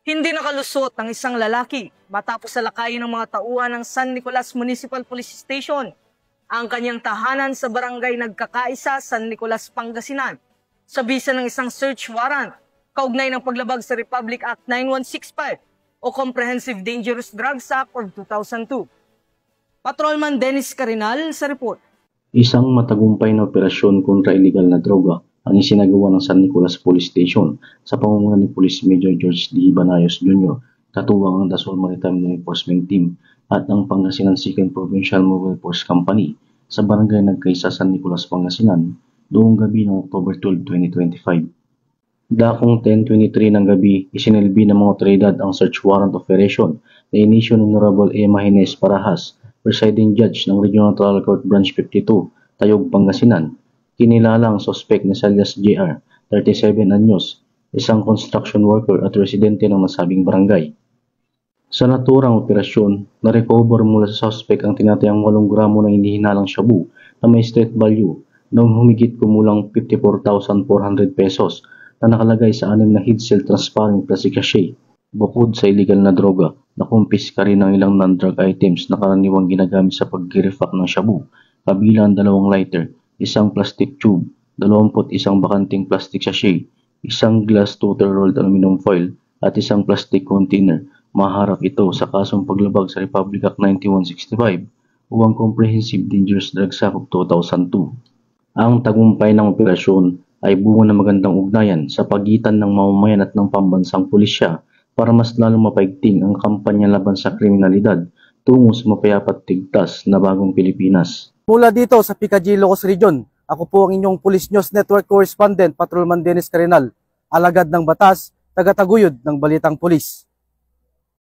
Hindi nakalusot ang isang lalaki matapos salakayin ng mga tauhan ng San Nicolas Municipal Police Station ang kanyang tahanan sa barangay Nagkakaisa, San Nicolas, Pangasinan sa bisa ng isang search warrant kaugnay ng paglabag sa Republic Act 9165 o Comprehensive Dangerous Drugs Act of 2002. Patrolman Dennis Carinal sa report. Isang matagumpay na operasyon kontra illegal na droga ang isinagawa ng San Nicolas Police Station sa pamumuno ni Police Major George D. Banayos Jr. katuwang ang Dasol Maritime Law Enforcement Team at ang Pangasinan 2nd Provincial Mobile Force Company sa barangay Nagkaisa, San Nicolas, Pangasinan noong gabi ng October 12, 2025. Dakong 10:23 ng gabi, isinilbi ng mga otoridad ang search warrant operation na inisyo ng Honorable Emma Hines Parahas, Presiding Judge ng Regional Trial Court Branch 52, Tayog, Pangasinan. Kinilala ang suspect na Elias Jr., 37 anyos, isang construction worker at residente ng nasabing barangay. Sa naturang operasyon, na-recover mula sa suspect ang tinatayang 8 gramo ng inihinalang shabu na may street value na humigit kumulang 54,400 pesos na nakalagay sa 6 na head-seal transparent plastic sachet. Bukod sa illegal na droga, nakumpiska rin ang ilang non-drug items na karaniwang ginagamit sa pag-refact ng shabu, kabilang 2 lighter, isang plastic tube, 21 bakanting plastic sachet, isang glass total rolled aluminum foil, at isang plastic container. Maharap ito sa kasong paglabag sa Republic Act 9165 o ang Comprehensive Dangerous Drugs Act of 2002. Ang tagumpay ng operasyon ay bunga ng magandang ugnayan sa pagitan ng mamamayan at ng pambansang pulisya para mas lalong mapaigting ang kampanya laban sa kriminalidad tungo sa mapayapat tigtas na bagong Pilipinas. Mula dito sa Picadillo, Ilocos Region, ako po ang inyong Police News Network Correspondent, Patrolman Dennis Carinal, alagad ng batas, tagataguyod ng Balitang Pulis.